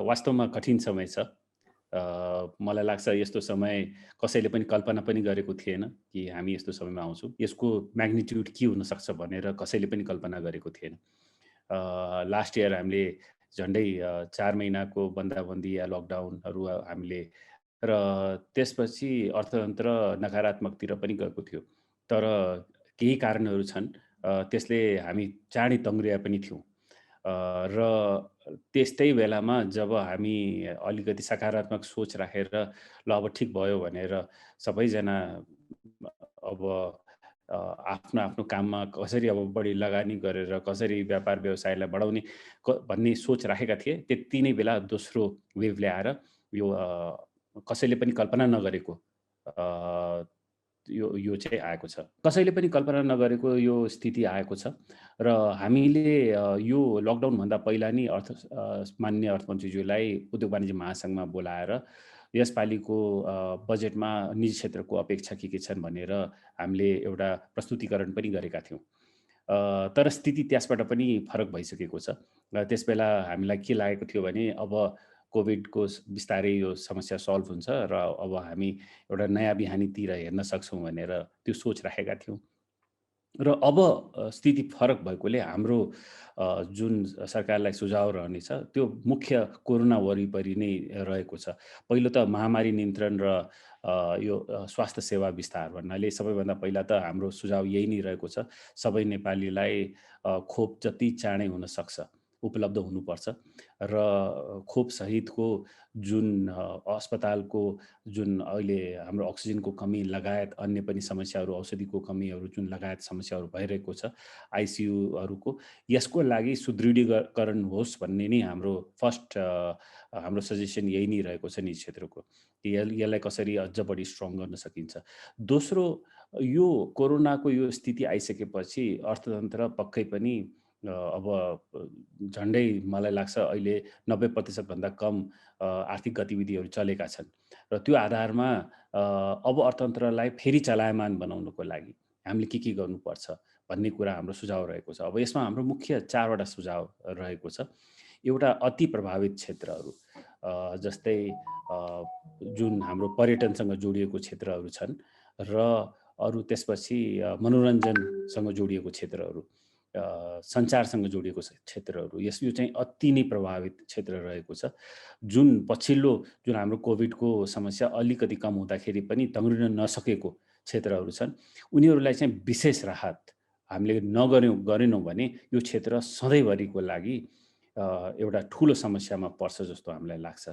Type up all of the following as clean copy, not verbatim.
वास्तवमा कठिन समय छ। मलाई लाग्छ यस्तो समय कसैले पनि कल्पना पनि गरेको थिएन कि हामी यस्तो समयमा आउँछौँ। यसको म्याग्निट्युड के हुनसक्छ भनेर कसैले पनि कल्पना गरेको थिएन। लास्ट इयर हामीले झन्डै 4 महिनाको बन्दाबन्दी या लकडाउनहरू हामीले र त्यसपछि अर्थतन्त्र नकारात्मकतिर पनि गएको थियो। तर केही कारणहरू छन् त्यसले हामी चाँडै तङ्ग्रिया पनि थियौँ। र त्यस्तै बेलामा जब हामी अलिकति सकारात्मक सोच राखेर ल अब ठिक भयो भनेर सबैजना अब आफ्नो आफ्नो काममा कसरी अब बढी लगानी गरेर कसरी व्यापार व्यवसायलाई बढाउने भन्ने सोच राखेका थिए। त्यति नै बेला दोस्रो वेभले आएर यो कसैले पनि कल्पना नगरेको यो चाहिँ आएको छ। कसैले पनि कल्पना नगरेको यो स्थिति आएको छ र हामीले यो लकडाउनभन्दा पहिला नि माननीय अर्थमन्त्रीज्यूलाई उद्योग वाणिज्य महासङ्घमा बोलाएर यसपालिको बजेटमा निजी क्षेत्रको अपेक्षा के छन् भनेर हामीले एउटा प्रस्तुतिकरण पनि गरेका थियौँ। तर स्थिति त्यसबाट पनि फरक भइसकेको छ। त्यसबेला हामीलाई के लागेको थियो भने अब कोभिडको बिस्तारै यो समस्या सल्भ हुन्छ र अब हामी एउटा नयाँ बिहानीतिर हेर्न सक्छौँ भनेर त्यो सोच राखेका थियौँ। र अब स्थिति फरक भएकोले हाम्रो जुन सरकारलाई सुझाव रहनेछ त्यो मुख्य कोरोना वरिपरि नै रहेको छ। पहिलो त महामारी नियन्त्रण र यो स्वास्थ्य सेवा विस्तार भन्नाले सबैभन्दा पहिला त हाम्रो सुझाव यही नै रहेको छ। सबै नेपालीलाई खोप जति चाँडै हुन सक्छ उपलब्ध हुनुपर्छ र खोप सहितको जुन अस्पतालको जुन अहिले हाम्रो अक्सिजनको कमी लगायत अन्य पनि समस्याहरू औषधिको कमीहरू जुन लगायत समस्याहरू भइरहेको छ आइसियुहरूको यसको लागि सुदृढीकरण होस् भन्ने नै हाम्रो फर्स्ट हाम्रो सजेसन यही नै रहेको छ निजी क्षेत्रको। यसलाई कसरी अझ बढी स्ट्रङ गर्न सकिन्छ। दोस्रो यो कोरोनाको यो स्थिति आइसकेपछि अर्थतन्त्र पक्कै पनि अब झन्डै मलाई लाग्छ अहिले 90% भन्दा कम आर्थिक गतिविधिहरू चलेका छन् र त्यो आधारमा अब अर्थतन्त्रलाई फेरि चलायमान बनाउनको लागि हामीले के गर्नुपर्छ भन्ने कुरा हाम्रो सुझाव रहेको छ। अब यसमा हाम्रो मुख्य 4वटा सुझाव रहेको छ। एउटा अति प्रभावित क्षेत्रहरू जस्तै जुन हाम्रो पर्यटनसँग जोडिएको क्षेत्रहरू छन् र अरू त्यसपछि मनोरञ्जनसँग जोडिएको क्षेत्रहरू सञ्चारसँग जोडिएको क्षेत्रहरू यो चाहिँ अति नै प्रभावित क्षेत्र रहेको छ। जुन पछिल्लो जुन हाम्रो कोभिडको समस्या अलिकति कम हुँदाखेरि पनि तङ्ग्रिन नसकेको क्षेत्रहरू छन् उनीहरूलाई चाहिँ विशेष राहत हामीले गरेनौँ भने यो क्षेत्र सधैँभरिको लागि एउटा ठुलो समस्यामा पर्छ जस्तो हामीलाई लाग्छ।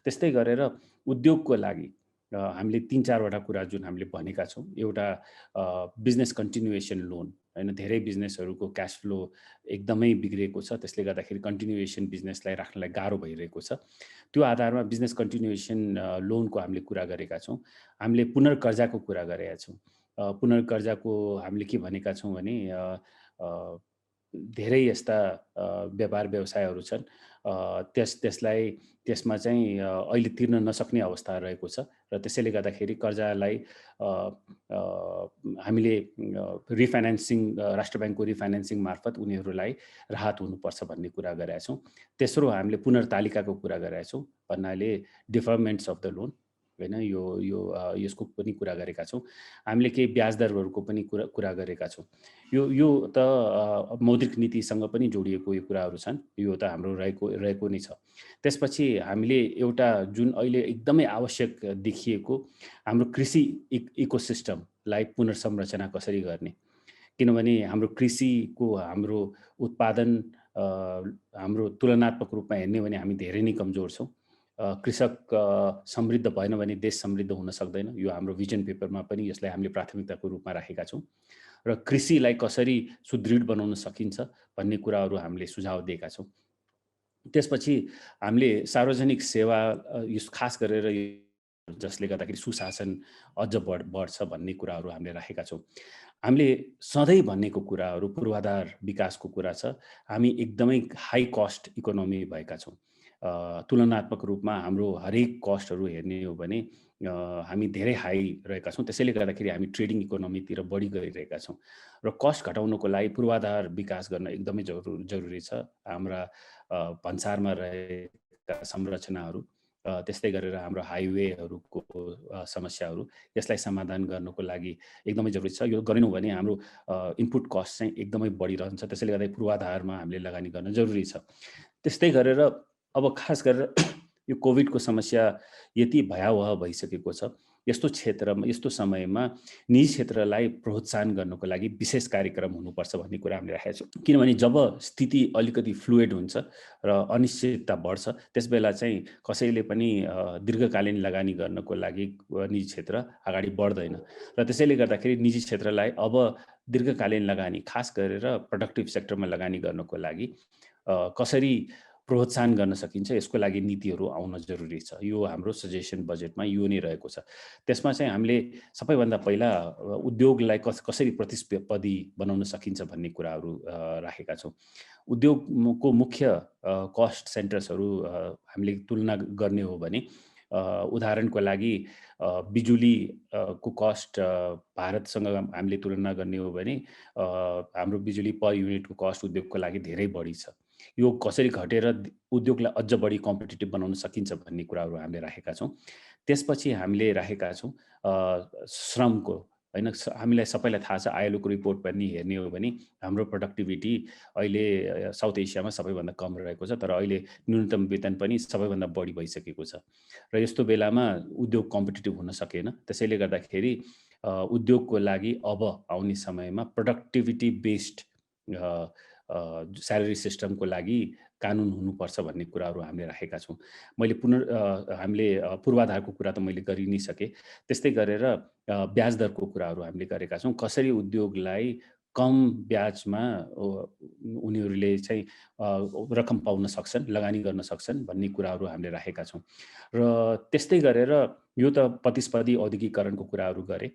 त्यस्तै गरेर उद्योगको लागि हामीले 3-4वटा कुरा जुन हामीले भनेका छौँ। एउटा बिजनेस कन्टिन्युएसन लोन हैन, धेरै बिजनेसहरूको क्यास फ्लो एकदमै बिग्रेको छ। त्यसले गर्दाखेरि कन्टिन्युएसन बिजनेसलाई राख्नलाई गाह्रो भइरहेको छ। त्यो आधारमा बिजनेस कन्टिन्युएसन लोनको हामीले कुरा गरेका छौँ। हामीले पुनर्कर्जाको कुरा गरेका छौँ। पुनर्कर्जाको हामीले के भनेका छौँ भने धेरै यस्ता व्यापार व्यवसायहरू छन् त्यसमा चाहिँ अहिले तिर्न नसक्ने अवस्था रहेको छ र त्यसैले गर्दाखेरि कर्जालाई हामीले रिफाइनेन्सिङ राष्ट्र ब्याङ्कको रिफाइनेन्सिङ मार्फत उनीहरूलाई राहत हुनुपर्छ भन्ने कुरा गरेका छौँ। तेस्रो हामीले पुनर्तालिकाको कुरा गरेका छौँ भन्नाले डिफर्मेन्ट्स अफ द लोन हैन, यसको पनि कुरा गरेका छौँ। हामीले केही ब्याज दरहरूको पनि कुरा गरेका छौँ। यो त मौद्रिक नीतिसँग पनि जोडिएको यो कुराहरू छन्। यो त हाम्रो रहेको नै छ। त्यसपछि हामीले एउटा जुन अहिले एकदमै आवश्यक देखिएको हाम्रो कृषि इकोसिस्टमलाई पुनर्संरचना कसरी गर्ने, किनभने हाम्रो कृषिको हाम्रो उत्पादन हाम्रो तुलनात्मक रूपमा हेर्ने भने हामी धेरै नै कमजोर छौँ। कृषक समृद्ध भएन भने देश समृद्ध हुन सक्दैन। यो हाम्रो भिजन पेपरमा पनि यसलाई हामीले प्राथमिकताको रूपमा राखेका छौँ र कृषिलाई कसरी सुदृढ बनाउन सकिन्छ भन्ने कुराहरू हामीले सुझाव दिएका छौँ। त्यसपछि हामीले सार्वजनिक सेवा खास गरेर जसले गर्दाखेरि सुशासन अझ बढ्छ भन्ने कुराहरू हामीले राखेका छौँ। हामीले सधैँ भनेको कुराहरू पूर्वाधार विकासको कुरा छ। हामी एकदमै हाई कस्ट इकोनोमी भएका छौँ। तुलनात्मक रूपमा हाम्रो हरेक कस्टहरू हेर्ने हो भने हामी धेरै हाई रहेका छौँ। त्यसैले गर्दाखेरि हामी ट्रेडिङ इकोनोमीतिर बढी गइरहेका छौँ र कस्ट घटाउनको लागि पूर्वाधार विकास गर्न एकदमै जरुरी छ। हाम्रा भन्सारमा भएका संरचनाहरू, त्यस्तै गरेर हाम्रो हाइवेहरूको समस्याहरू, यसलाई समाधान गर्नको लागि एकदमै जरुरी छ। यो गरेनौँ भने हाम्रो इनपुट कस्ट चाहिँ एकदमै बढिरहन्छ। त्यसैले गर्दा पूर्वाधारमा हामीले लगानी गर्न जरुरी छ। त्यस्तै गरेर अब खास गरेर यो कोभिडको समस्या यति भयावह भइसकेको छ। यस्तो क्षेत्रमा, यस्तो समयमा निजी क्षेत्रलाई प्रोत्साहन गर्नको लागि विशेष कार्यक्रम हुनुपर्छ भन्ने कुरा हामीले राखेका छौँ। किनभने जब स्थिति अलिकति फ्लुइड हुन्छ र अनिश्चितता बढ्छ, त्यसबेला चाहिँ कसैले पनि दीर्घकालीन लगानी गर्नको लागि निजी क्षेत्र अगाडि बढ्दैन र त्यसैले गर्दाखेरि निजी क्षेत्रलाई अब दीर्घकालीन लगानी, खास गरेर प्रोडक्टिभ सेक्टरमा लगानी गर्नको लागि कसरी प्रोत्साहन गर्न सकिन्छ, यसको लागि नीतिहरू आउन जरुरी छ। यो हाम्रो सजेसन बजेटमा यो नै रहेको छ। त्यसमा चाहिँ हामीले सबैभन्दा पहिला उद्योगलाई कसरी प्रतिस्पर्धी बनाउन सकिन्छ भन्ने कुराहरू राखेका छौँ। उद्योगको मुख्य कस्ट सेन्टर्सहरू हामीले तुलना गर्ने हो भने उदाहरणको लागि बिजुली को कस्ट भारतसँग हामीले तुलना गर्ने हो भने हाम्रो बिजुली पर युनिटको कस्ट उद्योगको लागि धेरै बढी छ। यो कसरी घटेर उद्योगलाई अझ बढी कम्पिटिटिभ बनाउन सकिन्छ भन्ने कुराहरू हामीले राखेका छौँ। त्यसपछि हामीले राखेका छौँ श्रमको, होइन, हामीलाई सबैलाई थाहा छ, आइएलओको रिपोर्ट पनि हेर्ने हो भने हाम्रो प्रोडक्टिभिटी अहिले साउथ एसियामा सबैभन्दा कम रहेको छ, तर अहिले न्यूनतम वेतन पनि सबैभन्दा बढी भइसकेको छ र यस्तो बेलामा उद्योग कम्पिटिटिभ हुन सकेन। त्यसैले गर्दाखेरि उद्योगको लागि अब आउने समयमा प्रोडक्टिभिटी बेस्ड स्यालेरी सिस्टमको लागि कानुन हुनुपर्छ भन्ने कुराहरू हामीले राखेका छौँ। मैले हामीले पूर्वाधारको कुरा त मैले गरि नै सकेँ। त्यस्तै गरेर ब्याज दरको कुराहरू हामीले गरेका छौँ। कसरी उद्योगलाई कम ब्याजमा उनीहरूले चाहिँ रकम पाउन सक्छन्, लगानी गर्न सक्छन् भन्ने कुराहरू हामीले राखेका छौँ। र त्यस्तै गरेर यो त प्रतिस्पर्धी औद्योगिकरणको कुराहरू गरे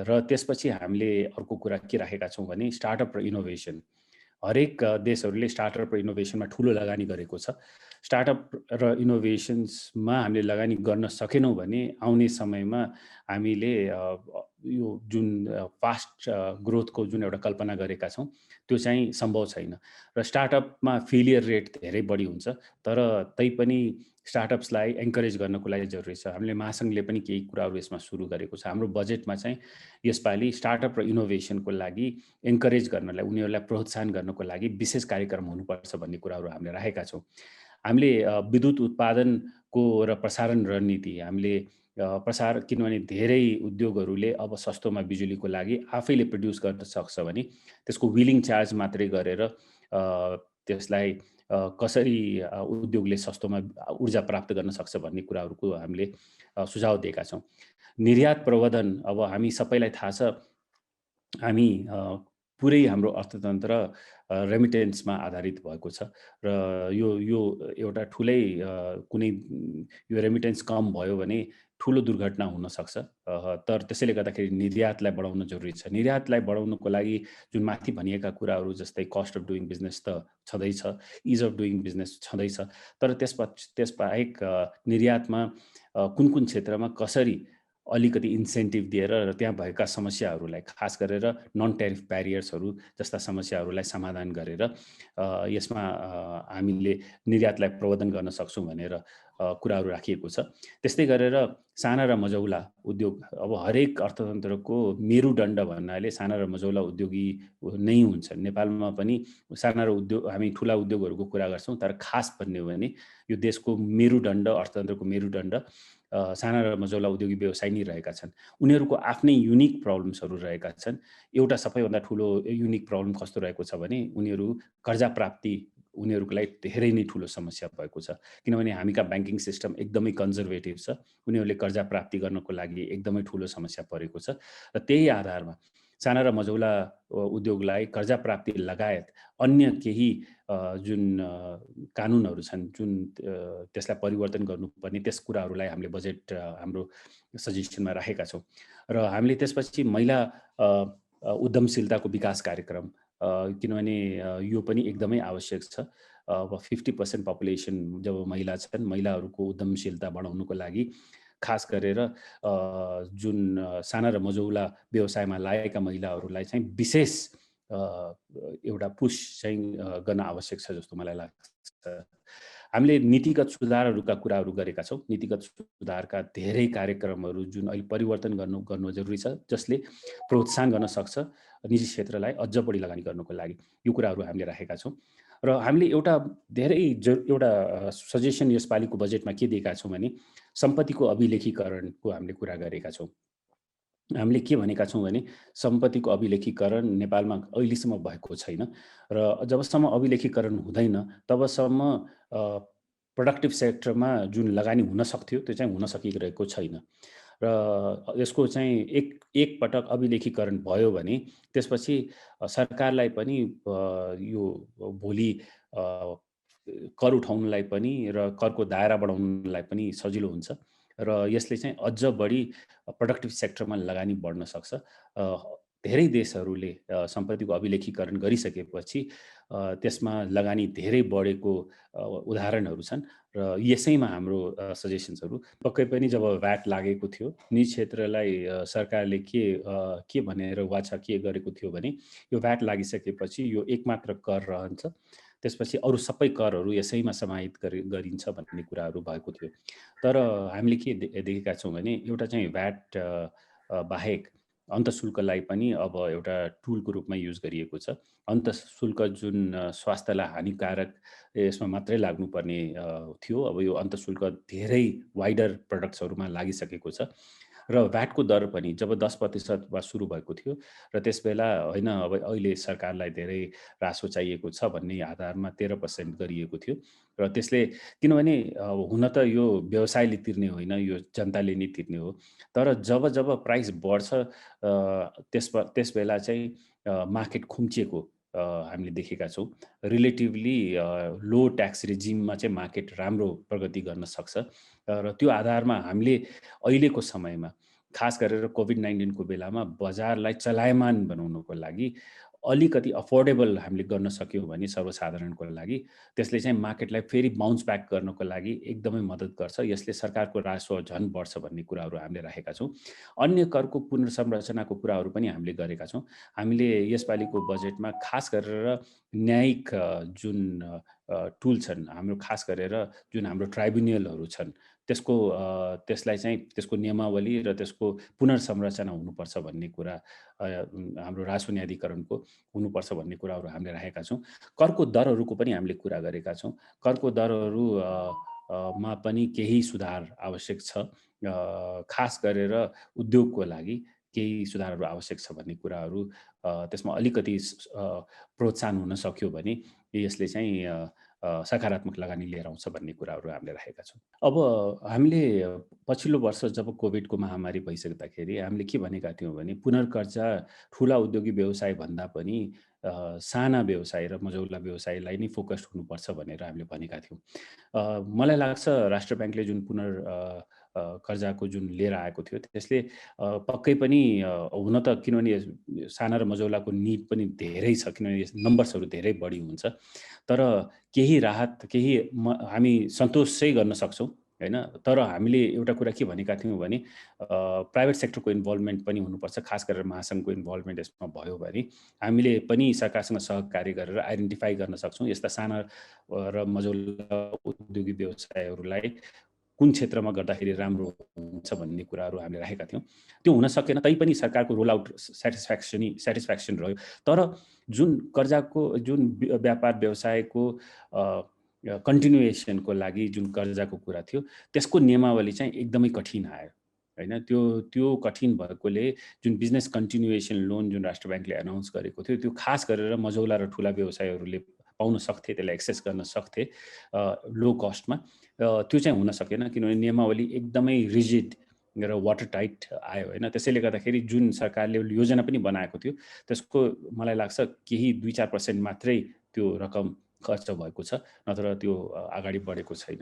र त्यसपछि हामीले अर्को कुरा के राखेका छौँ भने स्टार्टअप र इनोभेसन। हरेक देशहरूले स्टार्टअप र इनोभेसनमा ठुलो लगानी गरेको छ। स्टार्टअप र इनोभेसन्समा हामीले लगानी गर्न सकेनौँ भने आउने समयमा हामीले यो जुन फास्ट ग्रोथको जुन एउटा कल्पना गरेका छौँ त्यो चाहिँ सम्भव छैन र स्टार्टअपमा फेलियर रेट धेरै बढी हुन्छ। तर तैपनि स्टार्टअप्सलाई एन्करेज गर्नको लागि जरुरी छ। हामीले महासङ्घले पनि केही कुराहरू यसमा सुरु गरेको छ। हाम्रो बजेटमा चाहिँ यसपालि स्टार्टअप र इनोभेसनको लागि एन्करेज गर्नलाई, उनीहरूलाई प्रोत्साहन गर्नको लागि विशेष कार्यक्रम हुनुपर्छ भन्ने कुराहरू हामीले राखेका छौँ। हामीले विद्युत उत्पादनको र प्रसारण रणनीति हामीले किनभने धेरै उद्योगहरूले अब सस्तोमा बिजुलीको लागि आफैले प्रड्युस गर्न सक्छ भने त्यसको विलिङ चार्ज मात्रै गरेर त्यसलाई कसरी उद्योगले सस्तोमा ऊर्जा प्राप्त गर्न सक्छ भन्ने कुराहरूको हामीले सुझाव दिएका छौँ। निर्यात प्रवर्धन, अब हामी सबैलाई थाहा छ हामी पुरै हाम्रो अर्थतन्त्र रेमिटेन्समा आधारित भएको छ र यो एउटा ठुलै कुनै यो रेमिटेन्स कम भयो भने ठुलो दुर्घटना हुनसक्छ। तर त्यसैले गर्दाखेरि निर्यातलाई बढाउन जरुरी छ। निर्यातलाई बढाउनको लागि जुन माथि भनिएका कुराहरू जस्तै कस्ट अफ डुइङ बिजनेस त छँदैछ, इज अफ डुइङ बिजनेस छँदैछ, तर त्यसबाहेक निर्यातमा कुन कुन क्षेत्रमा कसरी अलिकति इन्सेन्टिभ दिएर र त्यहाँ भएका समस्याहरूलाई, खास गरेर नन ट्यारिफ ब्यारियर्सहरू जस्ता समस्याहरूलाई समाधान गरेर यसमा हामीले निर्यातलाई प्रवर्धन गर्न सक्छौँ भनेर कुराहरू राखिएको छ। त्यस्तै गरेर साना र मझौला उद्योग, अब हरेक अर्थतन्त्रको मेरुदण्ड भन्नाले साना र मझौला उद्योगी नै हुन्छ। नेपालमा पनि साना र हामी ठुला उद्योगहरूको कुरा गर्छौँ, तर खास भन्ने हो भने यो देशको मेरुदण्ड, अर्थतन्त्रको मेरुदण्ड साना र मझौला उद्योगी व्यवसाय नै रहेका छन्। उनीहरूको आफ्नै युनिक प्रब्लम्सहरू रहेका छन्। एउटा सबैभन्दा ठुलो युनिक प्रब्लम कस्तो रहेको छ भने उनीहरू कर्जा प्राप्ति, उनीहरूको लागि धेरै नै ठुलो समस्या भएको छ। किनभने हामीका ब्याङ्किङ सिस्टम एकदमै कन्जर्भेटिभ छ। उनीहरूले कर्जा प्राप्ति गर्नको लागि एकदमै ठुलो समस्या परेको छ र त्यही आधारमा साना र मझौला उद्योगलाई कर्जा प्राप्ति लगायत अन्य केही जुन कानुनहरू छन्, जुन त्यसलाई परिवर्तन गर्नुपर्ने, त्यस कुराहरूलाई हामीले बजेट हाम्रो सजेसनमा राखेका छौँ। र हामीले त्यसपछि महिला उद्यमशीलताको विकास कार्यक्रम, किनभने यो पनि एकदमै आवश्यक छ। अब 50% पपुलेसन जब महिला छन्, महिलाहरूको उद्यमशीलता बढाउनुको लागि खास गरेर जुन साना र मझौला व्यवसायमा लागेका महिलाहरूलाई चाहिँ विशेष एउटा पुस चाहिँ गर्न आवश्यक छ जस्तो मलाई लाग्छ। हामीले नीतिगत सुधारहरूका कुराहरू गरेका छौँ। नीतिगत सुधारका धेरै कार्यक्रमहरू जुन अहिले परिवर्तन गर्नु जरुरी छ, जसले प्रोत्साहन गर्न सक्छ निजी क्षेत्रलाई अझ बढी लगानी गर्नुको लागि। यो कुराहरू हामीले राखेका छौँ र हामीले एउटा धेरै एउटा सजेसन यसपालिको बजेटमा के दिएका छौँ भने सम्पत्तिको अभिलेखीकरणको हामीले कुरा गरेका छौँ। हामीले के भनेका छौँ भने सम्पत्तिको अभिलेखीकरण नेपालमा अहिलेसम्म भएको छैन र जबसम्म अभिलेखीकरण हुँदैन तबसम्म प्रोडक्टिभ सेक्टरमा जुन लगानी हुन सक्थ्यो त्यो चाहिँ हुन सकिरहेको छैन र यसको चाहिँ एक पटक अभिलेखीकरण भयो भने त्यसपछि सरकारलाई पनि यो भोलि कर उठाउनलाई पनि र करको दायरा बढाउनलाई पनि सजिलो हुन्छ र यसले चाहिँ अझ बढी प्रोडक्टिभ सेक्टरमा लगानी बढ्न सक्छ। धेरै देशहरूले सम्पत्तिको अभिलेखीकरण गरिसकेपछि त्यसमा लगानी धेरै बढेको उदाहरणहरू छन् र यसैमा हाम्रो सजेसन्सहरू पक्कै पनि जब भ्याट लागेको थियो निजी क्षेत्रलाई सरकारले के भनेर वाचा के गरेको थियो भने यो भ्याट लागिसकेपछि यो एकमात्र कर रहन्छ, त्यसपछि अरू सबै करहरू यसैमा समाहित गरिन्छ भन्ने कुराहरू भएको थियो। तर हामीले के देखेका छौँ भने एउटा चाहिँ भ्याट बाहेक अन्तःशुल्कलाई पनि अब एउटा टुलको रूपमा युज गरिएको छ। अन्तःशुल्क जुन स्वास्थ्यलाई हानिकारक यसमा मात्रै लाग्नुपर्ने थियो, अब यो अन्तःशुल्क धेरै वाइडर प्रडक्ट्सहरूमा लागिसकेको छ र भ्याटको दर पनि जब 10% सुरु भएको थियो र त्यसबेला होइन अब अहिले सरकारलाई धेरै रासो चाहिएको छ भन्ने आधारमा 13% गरिएको थियो र त्यसले किनभने हुन त यो व्यवसायले तिर्ने होइन, यो जनताले नै तिर्ने हो। तर जब जब प्राइस बढ्छ त्यसबेला चाहिँ मार्केट खुम्चिएको हामीले देखेका छौँ। रिलेटिभली लो ट्याक्स रिजिममा चाहिँ मार्केट राम्रो प्रगति गर्न सक्छ र त्यो आधारमा हामीले अहिलेको समयमा खास गरेर कोभिड-19 को बेलामा बजारलाई चलायमान बनाउनको लागि अलिकति अफोर्डेबल हामीले गर्न सक्यौँ भने सर्वसाधारणको लागि त्यसले चाहिँ मार्केटलाई फेरि बाउन्स ब्याक गर्नको लागि एकदमै मद्दत गर्छ। यसले सरकारको राजस्व झन् बढ्छ भन्ने कुराहरू हामीले राखेका छौँ। अन्य करको पुनर्संरचनाको कुराहरू पनि हामीले गरेका छौँ। हामीले यसपालिको बजेटमा खास गरेर न्यायिक जुन टुल छन् हाम्रो, खास गरेर जुन हाम्रो ट्राइब्युनलहरू छन् त्यसलाई चाहिँ त्यसको नियमावली र त्यसको पुनर्संरचना हुनुपर्छ भन्ने कुरा, हाम्रो राजस्व न्यायाधिकरणको हुनुपर्छ भन्ने कुराहरू हामीले राखेका छौँ। करको दरहरूको पनि हामीले कुरा गरेका छौँ। करको दरहरू मा पनि केही सुधार आवश्यक छ, खास गरेर उद्योगको लागि केही सुधारहरू आवश्यक छ भन्ने कुराहरू, त्यसमा अलिकति प्रोत्साहन हुन सक्यो भने यसले चाहिँ सकारात्मक लगानी लिएर आउँछ भन्ने कुराहरू हामीले राखेका छौँ। अब हामीले पछिल्लो वर्ष जब कोभिडको महामारी भइसक्दाखेरि हामीले के भनेका थियौँ भने पुनर्कर्जा ठुला उद्योगी व्यवसाय भन्दा पनि साना व्यवसाय र मझौला व्यवसायलाई नै फोकस्ड हुनुपर्छ भनेर हामीले भनेका थियौँ। मलाई लाग्छ राष्ट्र ब्याङ्कले जुन कर्जाको जुन लिएर आएको थियो त्यसले पक्कै पनि हुन त किनभने साना र मझौलाको निड पनि धेरै छ, किनभने नम्बर्सहरू धेरै बढी हुन्छ। तर केही राहत हामी सन्तोष चाहिँ गर्न सक्छौँ होइन। तर हामीले एउटा कुरा के भनेका थियौँ भने प्राइभेट सेक्टरको इन्भल्भमेन्ट पनि हुनुपर्छ, खास गरेर महासङ्घको इन्भल्भमेन्ट यसमा भयो भने हामीले पनि सरकारसँग सहकार्य गरेर आइडेन्टिफाई गर्न सक्छौँ यस्ता साना र मझौला उद्योगी व्यवसायहरूलाई कुन क्षेत्रमा गर्दाखेरि राम्रो हुन्छ भन्ने कुराहरू हामीले राखेका थियौँ। त्यो हुन सकेन तैपनि सरकारको रोल आउट सेटिस्फ्याक्सन रह्यो। तर जुन कर्जाको जुन व्यापार व्यवसायको कन्टिन्युएसनको लागि जुन कर्जाको कुरा थियो त्यसको नियमावली चाहिँ एकदमै कठिन आयो होइन। त्यो कठिन भएकोले जुन बिजनेस कन्टिन्युएसन लोन जुन राष्ट्र ब्याङ्कले एनाउन्स गरेको थियो त्यो खास गरेर मझौला र ठुला व्यवसायहरूले पाउन सक्थे, त्यसलाई एक्सेस गर्न सक्थे लो कस्टमा। त्यो चाहिँ हुन सकेन किनभने नियमावली एकदमै रिजिड र वाटर टाइट आयो होइन। त्यसैले गर्दाखेरि जुन सरकारले योजना पनि बनाएको थियो त्यसको मलाई लाग्छ केही 2-4% मात्रै त्यो रकम खर्च भएको छ, नत्र त्यो अगाडि बढेको छैन।